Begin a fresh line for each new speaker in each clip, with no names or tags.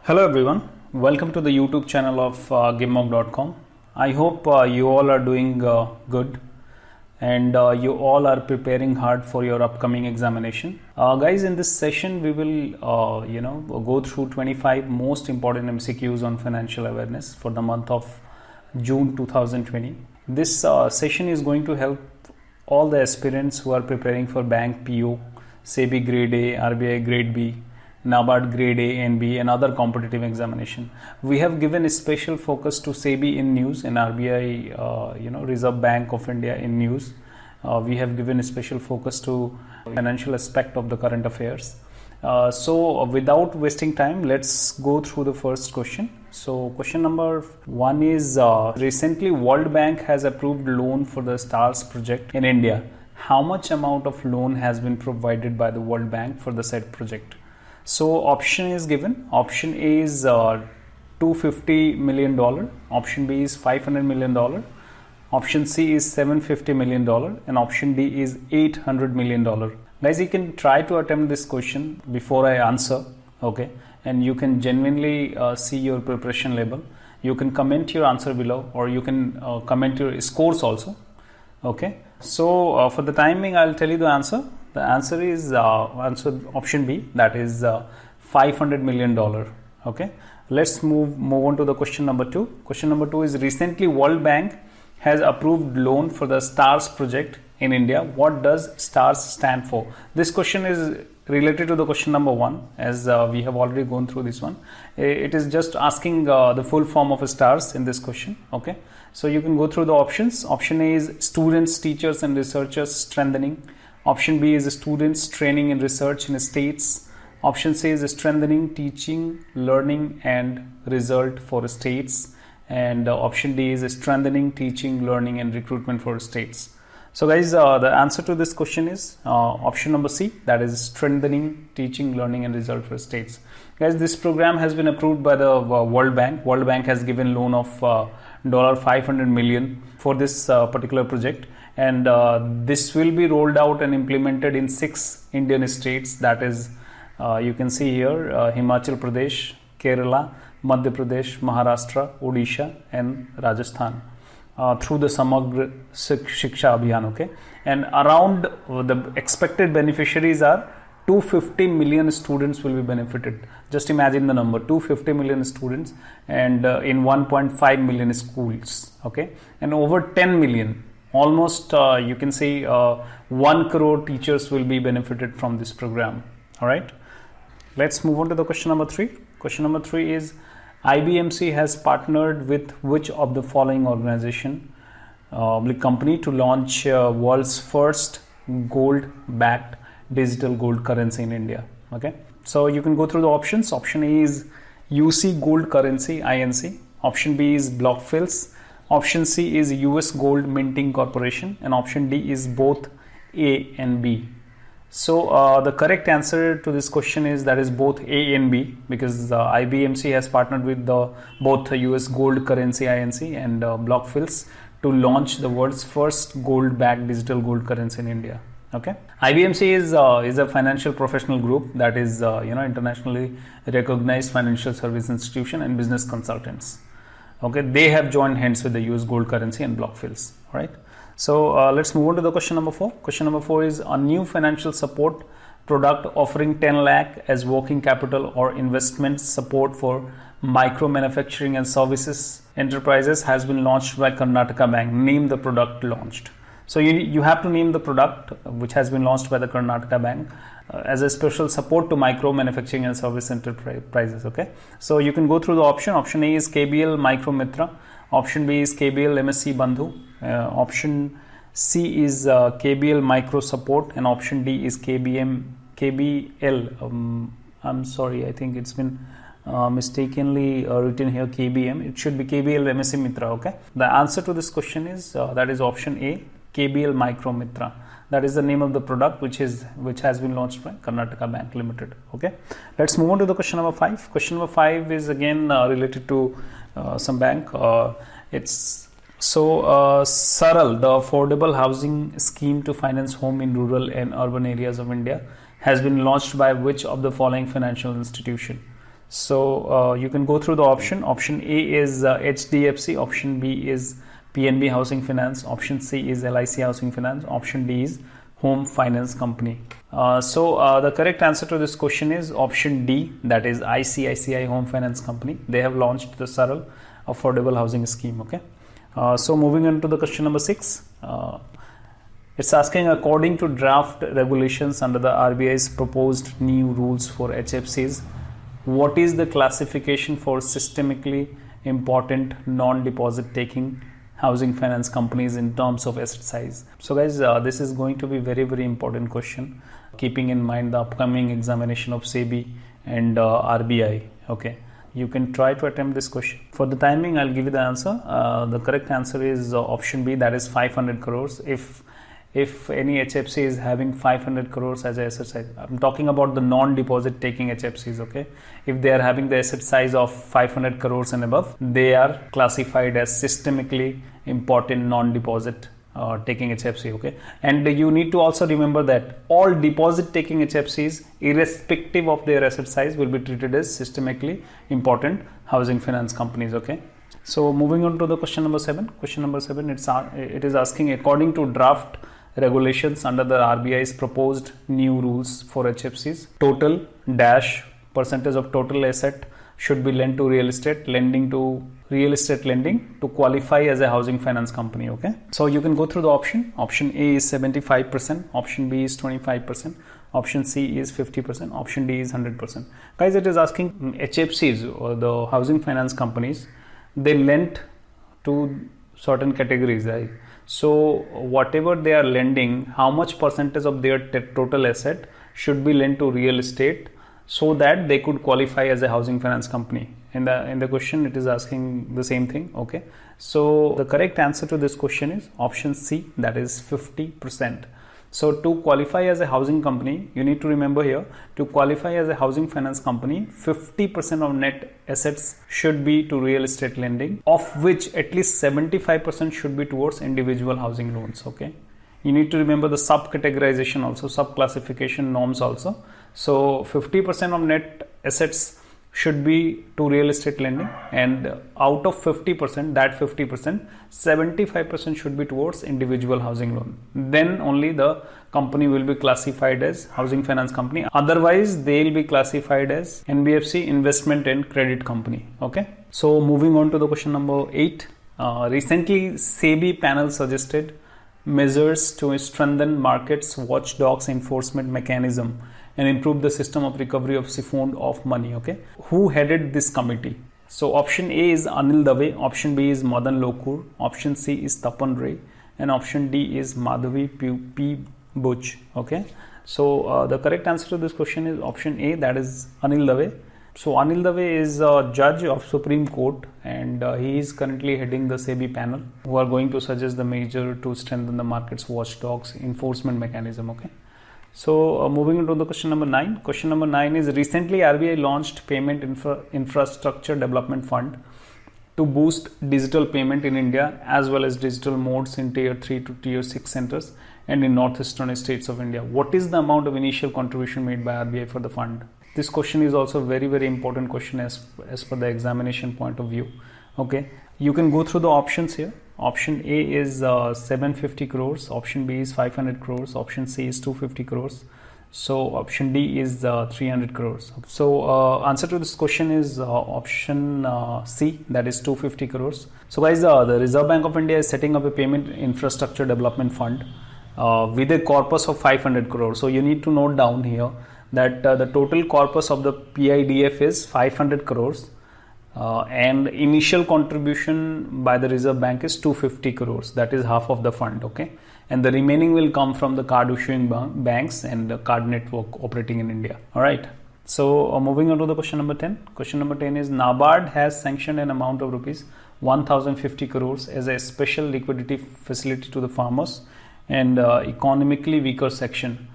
Hello everyone, welcome to the YouTube channel of Gimmock.com. I hope you all are doing good and you all are preparing hard for your upcoming examination. Guys, in this session we will go through 25 most important MCQs on financial awareness for the month of June 2020. This session is going to help all the aspirants who are preparing for Bank PO, SEBI Grade A, RBI Grade B, NABARD Grade A and B and other competitive examination. We have given a special focus to SEBI in news and RBI, Reserve Bank of India in news. We have given a special focus to financial aspect of the current affairs. So without wasting time, let's go through the first question. So question number 1 is recently World Bank has approved loan for the STARS project in India. How much amount of loan has been provided by the World Bank for the said project? So option is given. Option A is $250 million. Option B is $500 million. Option C is $750 million. And option D is $800 million. Guys, you can try to attempt this question before I answer. Okay. And you can genuinely see your preparation level. You can comment your answer below or you can comment your scores also. Okay. So for the timing, I'll tell you the answer. The answer is option B, that is $500 million. Okay, let's move on to the question number 2. Question number 2 is recently World Bank has approved loan for the STARS project in India. What does STARS stand for? This question is related to the question number 1, as we have already gone through this one. It is just asking the full form of STARS in this question. Okay, so you can go through the options. Option A is students, teachers and researchers strengthening. Option B is students training and research in states. Option C is strengthening teaching, learning and result for states. And option D is strengthening teaching, learning and recruitment for states. So guys, the answer to this question is option number C, that is strengthening teaching, learning and result for states. Guys, this program has been approved by the World Bank. World Bank has given loan of $500 million for this particular project. And this will be rolled out and implemented in 6 Indian states, that is you can see here Himachal Pradesh, Kerala, Madhya Pradesh, Maharashtra, Odisha and Rajasthan through the Samagra Shiksha Abhiyan. Okay, and around the expected beneficiaries are 250 million students will be benefited. Just imagine the number, 250 million students and in 1.5 million schools. Okay, and over 10 million, almost you can say 1 crore teachers will be benefited from this program. All right, let's move on to the question number 3. Question number 3 is IBMC has partnered with which of the following organization company to launch world's first gold backed digital gold currency in India. Okay, so you can go through the options. Option A is UC Gold Currency Inc. Option B is BlockFields. Option C is US Gold Minting Corporation and option D is both A and B. So the correct answer to this question is that is both A and B, because IBMC has partnered with both US Gold Currency Inc. and BlockFields to launch the world's first gold-backed digital gold currency in India. Okay, IBMC is a financial professional group that is internationally recognized financial service institution and business consultants. Okay, they have joined hands with the US Gold Currency and BlockFields. All right. So let's move on to the question number 4. Question number 4 is a new financial support product offering 10 lakh as working capital or investment support for micro manufacturing and services enterprises has been launched by Karnataka Bank. Name the product launched. So you have to name the product which has been launched by the Karnataka Bank as a special support to micro manufacturing and service enterprises. Okay, so you can go through the option. Option A is KBL Micro Mitra. Option B is KBL MSC Bandhu. Option C is KBL Micro Support and option D is KBL. I'm sorry, I think it's been mistakenly written here KBM. It should be KBL MSC Mitra. Okay, the answer to this question is that is option A, KBL Micro Mitra. That is the name of the product which has been launched by Karnataka Bank Limited. Okay, let's move on to the question number 5. Question number 5 is again related to some bank. It's Saral, the affordable housing scheme to finance home in rural and urban areas of India, has been launched by which of the following financial institution? So you can go through the option. Option A is HDFC, option B is PNB Housing Finance, option C is LIC Housing Finance, option D is Home Finance Company. So the correct answer to this question is option D, that is ICICI Home Finance Company. They have launched the Saral Affordable Housing Scheme. Okay. So moving on to the question number 6. It's asking, according to draft regulations under the RBI's proposed new rules for HFCs, what is the classification for systemically important non-deposit taking housing finance companies in terms of asset size? So guys, this is going to be very important question, keeping in mind the upcoming examination of SEBI and RBI. Okay, you can try to attempt this question. For the timing, I'll give you the answer. The correct answer is option B, that is 500 crores. If any HFC is having 500 crores as an asset size, I'm talking about the non-deposit taking HFCs, okay? If they are having the asset size of 500 crores and above, they are classified as systemically important non-deposit taking HFC, okay? And you need to also remember that all deposit taking HFCs, irrespective of their asset size, will be treated as systemically important housing finance companies, okay? So moving on to the question number 7. Question number 7, it is asking, according to draft regulations under the RBI's proposed new rules for HFCs, total dash percentage of total asset should be lent to real estate lending to qualify as a housing finance company. Okay, so you can go through the option. Option A is 75%, option B is 25%, option C is 50%, option D is 100%. Guys, it is asking HFCs, or the housing finance companies, they lent to certain categories, right? So whatever they are lending, how much percentage of their total asset should be lent to real estate so that they could qualify as a housing finance company? In the question, it is asking the same thing. Okay, so the correct answer to this question is option C, that is 50%. So to qualify as a housing company, you need to remember here, to qualify as a housing finance company, 50% of net assets should be to real estate lending, of which at least 75% should be towards individual housing loans. Okay, you need to remember the sub-categorization also, sub-classification norms also. So 50% of net assets should be to real estate lending, and out of 50%, that 50%, 75% should be towards individual housing loan. Then only the company will be classified as housing finance company. Otherwise, they will be classified as NBFC, investment and credit company. Okay. So moving on to the question number 8. Recently, SEBI panel suggested measures to strengthen markets watchdogs enforcement mechanism and improve the system of recovery of siphoned off money. Okay, who headed this committee? So option A is Anil Dave, option B is Madan Lokur, option C is Tapan Ray, and option D is Madhavi P. Buch. Okay, so the correct answer to this question is option A, that is Anil Dave. So Anil Dave is a judge of Supreme Court, and he is currently heading the SEBI panel, who are going to suggest the measure to strengthen the markets watchdogs enforcement mechanism. Okay. So moving into the question number 9. Question number 9 is, recently RBI launched Payment Infrastructure Development Fund to boost digital payment in India as well as digital modes in tier 3 to tier 6 centers and in northeastern states of India. What is the amount of initial contribution made by RBI for the fund? This question is also very important question as per the examination point of view. Okay, you can go through the options here. Option A is 750 crores, option B is 500 crores, option C is 250 crores. So option D is 300 crores. So answer to this question is option C, that is 250 crores. So guys, the Reserve Bank of India is setting up a payment infrastructure development fund with a corpus of 500 crores. So you need to note down here that the total corpus of the PIDF is 500 crores. And initial contribution by the Reserve Bank is 250 crores. That is half of the fund. Okay, and the remaining will come from the card issuing banks and the card network operating in India. All right. So moving on to the question number 10. Question number 10 is, NABARD has sanctioned an amount of rupees 1050 crores as a special liquidity facility to the farmers and economically weaker section.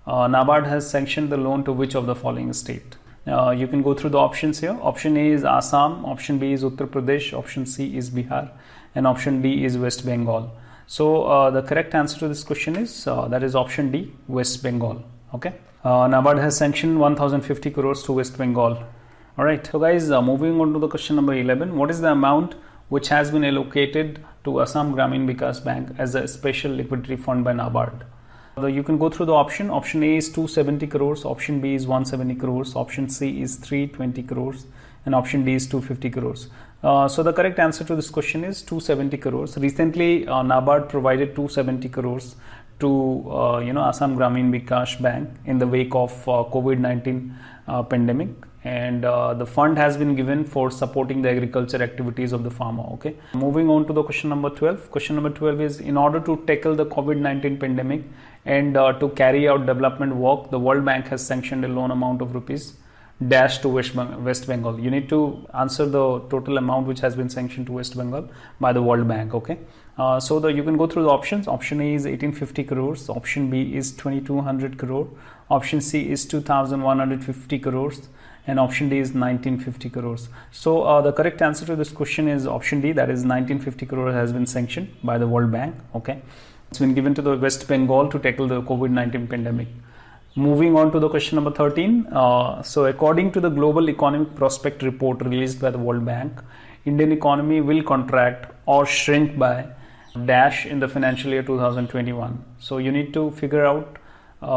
NABARD has sanctioned the loan to which of the following state? You can go through the options here. Option A is Assam, option B is Uttar Pradesh, option C is Bihar, and option D is West Bengal. So the correct answer to this question is that is option D, West Bengal. Okay, NABARD has sanctioned 1050 crores to West Bengal Alright, so guys, moving on to the question number 11. What is the amount which has been allocated to Assam Grameen Vikas Bank as a special liquidity fund by NABARD? You can go through the option. Option A is 270 crores, option B is 170 crores, option C is 320 crores, and option D is 250 crores. So the correct answer to this question is 270 crores. Recently, NABARD provided 270 crores to Assam Grameen Vikas Bank in the wake of COVID-19 pandemic, and the fund has been given for supporting the agriculture activities of the farmer. Okay, moving on to the question number 12. Question number 12 is, in order to tackle the COVID-19 pandemic and to carry out development work, the World Bank has sanctioned a loan amount of rupees dash to West Bengal. You need to answer the total amount which has been sanctioned to West Bengal by the World Bank. Okay, so you can go through the options. Option A is 1850 crores, option B is 2200 crore, option C is 2150 crores, and option D is 1950 crores. So the correct answer to this question is option D, that is 1950 crores has been sanctioned by the World Bank. Okay, it's been given to the West Bengal to tackle the COVID-19 pandemic. Moving on to the question number 13. So according to the Global Economic Prospect Report released by the World Bank, Indian economy will contract or shrink by dash in the financial year 2021. So you need to figure out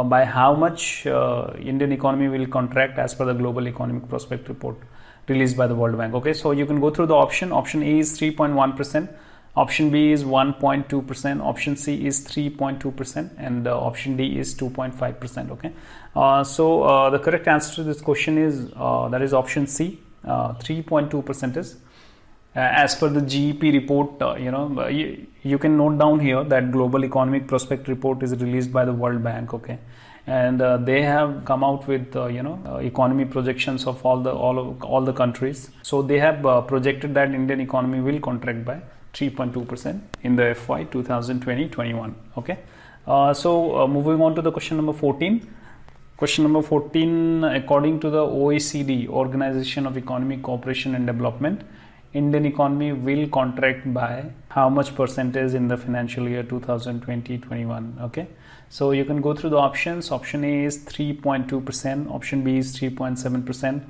by how much Indian economy will contract as per the Global Economic Prospect Report released by the World Bank. Okay, so you can go through the option. Option A is 3.1%. Option B is 1.2%, option C is 3.2%, and option D is 2.5%. Okay, so the correct answer to this question is that is option C, 3.2% is as per the GEP report. You can note down here that Global Economic Prospect Report is released by the World Bank. Okay, and they have come out with economy projections of all the countries. So they have projected that Indian economy will contract by 3.2% in the FY 2020-21. Okay, so moving on to the question number 14. Question number 14, according to the OECD, Organization of Economic Cooperation and Development, Indian economy will contract by how much percentage in the financial year 2020-21? Okay, so you can go through the options. Option A is 3.2%, option B is 3.7%,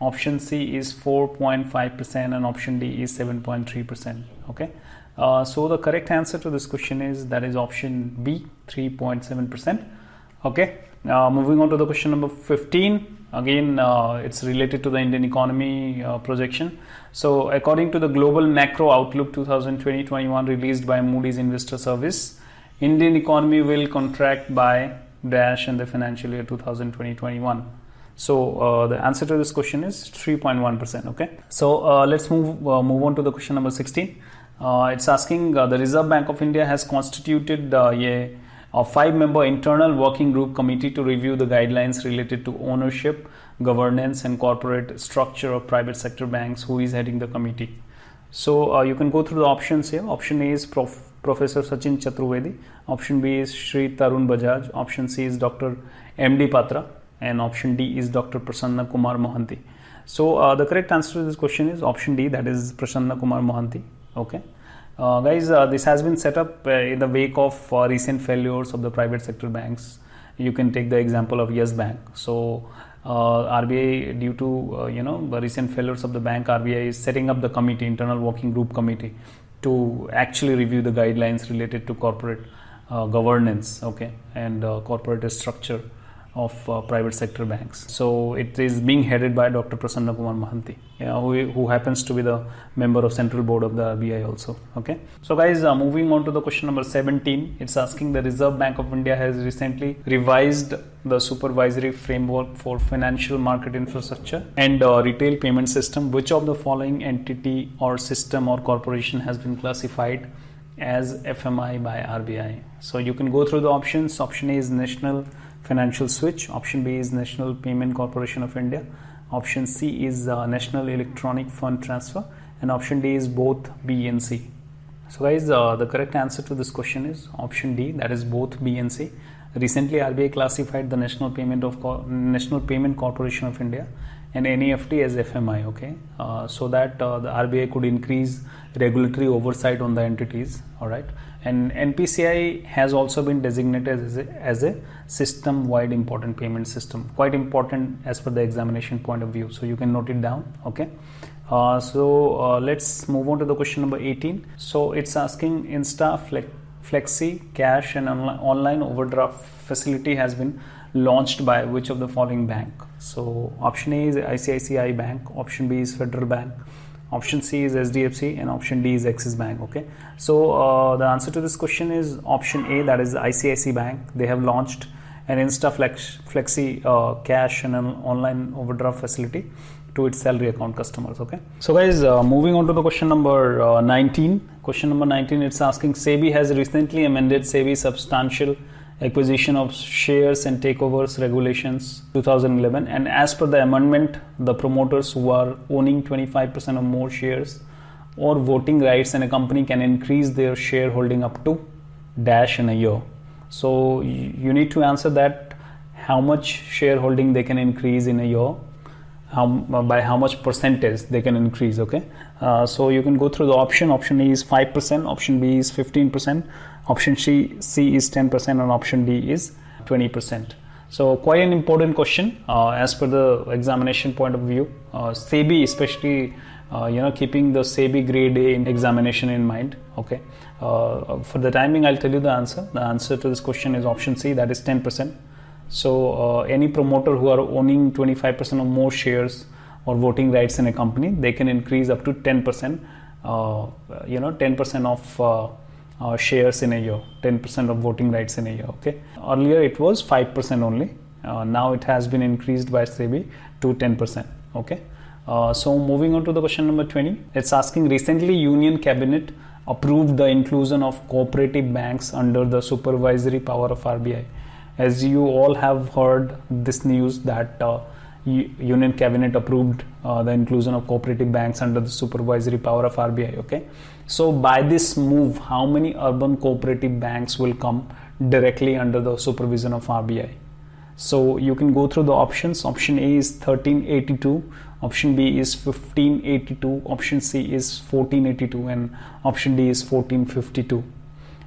option C is 4.5%, and option D is 7.3%. Okay, so the correct answer to this question is that is option B, 3.7%. Okay, moving on to the question number 15. Again, it's related to the Indian economy projection. So according to the Global Macro Outlook 2020-21 released by Moody's Investor Service, Indian economy will contract by dash in the financial year 2020-21. So the answer to this question is 3.1%. Okay, so let's move on to the question number 16. It's asking the Reserve Bank of India has constituted a 5-member internal working group committee to review the guidelines related to ownership, governance, and corporate structure of private sector banks. Who is heading the committee? So you can go through the options here. Option A is Professor Sachin Chaturvedi. Option B is Shri Tarun Bajaj. Option C is Dr. M.D. Patra. And option D is Dr. Prasanna Kumar Mohanty. So the correct answer to this question is option D, that is Prasanna Kumar Mohanty. Okay, guys, this has been set up in the wake of recent failures of the private sector banks. You can take the example of Yes Bank. So RBI, due to the recent failures of the bank, RBI is setting up the committee, internal working group committee, to actually review the guidelines related to corporate governance, okay, and corporate structure of private sector banks. So it is being headed by Dr. Prasanna Kumar Mohanty, who happens to be the member of Central Board of the RBI also. Okay, so guys, moving on to the question number 17. It's asking the Reserve Bank of India has recently revised the supervisory framework for financial market infrastructure and retail payment system. Which of the following entity or system or corporation has been classified as FMI by RBI? So you can go through the options. Option A is National Financial Switch, option B is National Payment Corporation of India, option C is National Electronic Fund Transfer, and option D is both B and C. So guys, the correct answer to this question is option D, that is both B and C. Recently RBI classified the National Payment Corporation of India and NEFT as FMI, okay, so that the RBI could increase regulatory oversight on the entities, all right. And NPCI has also been designated as a system-wide important payment system, quite important as per the examination point of view, so you can note it down, okay. Let's move on to the question number 18. So it's asking Insta Flexi Cash and online overdraft facility has been launched by which of the following bank? So option A is ICICI Bank, option B is Federal Bank, option C is SDFC, and option D is Axis Bank, okay. So the answer to this question is option A, that is ICICI Bank. They have launched an Insta Flexi Cash and an online overdraft facility to its salary account customers, okay. So guys, moving on to the question number 19. Question number 19, it's asking SEBI has recently amended SEBI substantial acquisition of shares and takeovers regulations 2011, and as per the amendment, the promoters who are owning 25% or more shares or voting rights in a company can increase their shareholding up to dash in a year. So you need to answer that how much shareholding they can increase in a year, by how much percentage they can increase, okay. So you can go through the option A is 5%, option B is 15%, option C is 10%, and option D is 20%. So quite an important question as per the examination point of view. SEBI, especially keeping the SEBI grade A in examination in mind, okay. For the timing, I'll tell you the answer. The answer to this question is option C, that is 10%. So any promoter who are owning 25% or more shares or voting rights in a company, they can increase up to 10%, 10% of shares in a year, 10% of voting rights in a year, okay. Earlier it was 5% only. Now it has been increased by SEBI to 10%, okay. So moving on to the question number 20, it's asking recently Union Cabinet approved the inclusion of cooperative banks under the supervisory power of RBI. As you all have heard this news that Union Cabinet approved the inclusion of cooperative banks under the supervisory power of RBI, okay. So by this move, how many urban cooperative banks will come directly under the supervision of RBI? So you can go through the options. Option A is 1382, option B is 1582, option C is 1482, and option D is 1452.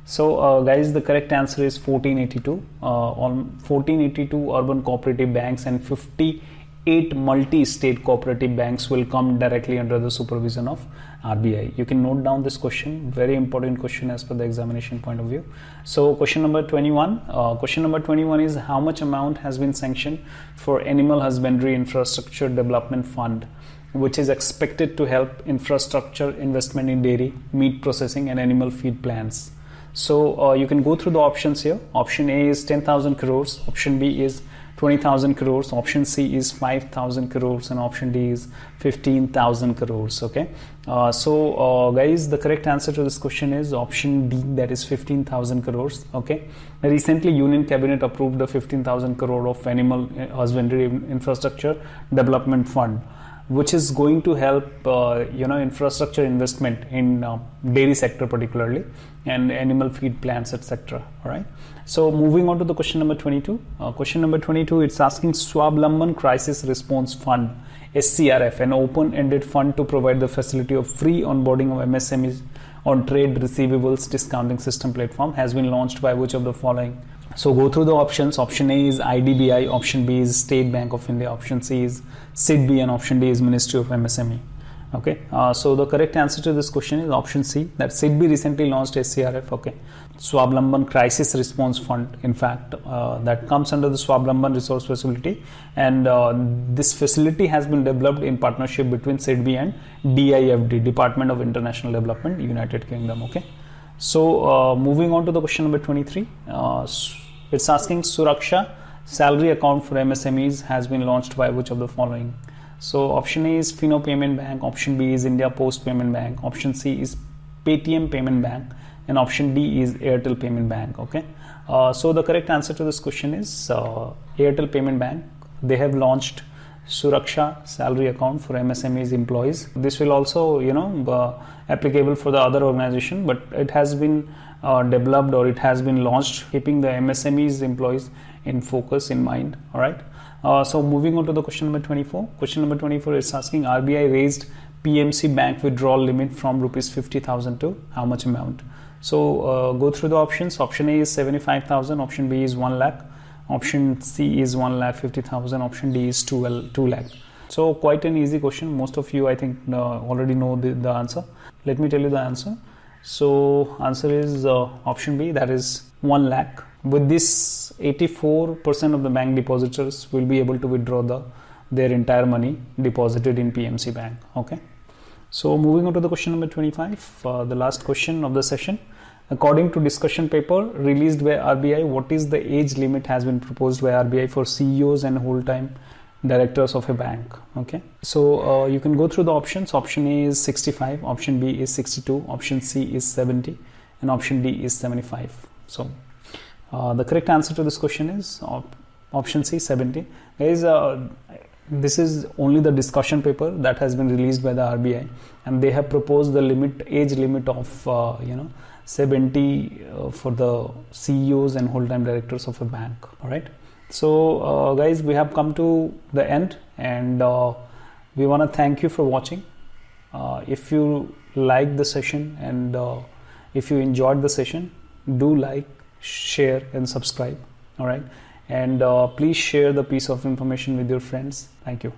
So guys, the correct answer is 1482. On 1482 urban cooperative banks and 58 multi-state cooperative banks will come directly under the supervision of RBI. You can note down this question, very important question as per the examination point of view. So question number 21. Question number 21 is how much amount has been sanctioned for Animal Husbandry Infrastructure Development Fund, which is expected to help infrastructure investment in dairy, meat processing, and animal feed plants. So you can go through the options here. Option A is 10,000 crores, option B is 20,000 crores, option C is 5,000 crores, and option D is 15,000 crores, okay. Guys, the correct answer to this question is option D, that is 15,000 crores, okay. Recently Union Cabinet approved the 15,000 crore of Animal Husbandry Infrastructure Development Fund, which is going to help infrastructure investment in dairy sector particularly, and animal feed plants, etc. All right. So moving on to the question number 22. Question number 22, it's asking Swablamban Crisis Response Fund, SCRF, an open-ended fund to provide the facility of free onboarding of MSMEs on trade receivables discounting system platform, has been launched by which of the following? So go through the options. Option A is IDBI, option B is State Bank of India, option C is SIDBI, and option D is Ministry of MSME. Okay, so the correct answer to this question is option C, that SIDBI recently launched SCRF, okay, Swablamban Crisis Response Fund, in fact, that comes under the Swablamban Resource Facility, and this facility has been developed in partnership between SIDBI and DIFD, Department of International Development, United Kingdom, okay. So moving on to the question number 23, it's asking Suraksha salary account for MSMEs has been launched by which of the following? So option A is Fino Payment Bank, option B is India Post Payment Bank, option C is Paytm Payment Bank, and option D is Airtel Payment Bank, okay. So the correct answer to this question is Airtel Payment Bank. They have launched Suraksha salary account for MSMEs employees. This will also applicable for the other organization, but it has been developed, or it has been launched keeping the MSMEs employees in focus in mind. All right. So moving on to the question number 24. Question number 24 is asking RBI raised PMC bank withdrawal limit from rupees 50,000 to how much amount? So go through the options. Option A is 75,000. Option B is 1 lakh. Option C is 1,50,000. Option D is 2 lakh. So quite an easy question. Most of you I think already know the answer. Let me tell you the answer. So answer is option B, that is 1 lakh. With this, 84% of the bank depositors will be able to withdraw their entire money deposited in PMC bank. Okay. So moving on to the question number 25, the last question of the session. According to discussion paper released by RBI, what is the age limit has been proposed by RBI for CEOs and whole-time directors of a bank? Okay. So you can go through the options. Option A is 65, option B is 62, option C is 70, and option D is 75. So the correct answer to this question is option C, 70. Guys, this is only the discussion paper that has been released by the RBI, and they have proposed the age limit of 70 for the CEOs and whole-time directors of a bank. All right. So guys, we have come to the end, and we want to thank you for watching. If you liked the session and if you enjoyed the session, do like, share and subscribe. All right. And please share the piece of information with your friends. Thank you.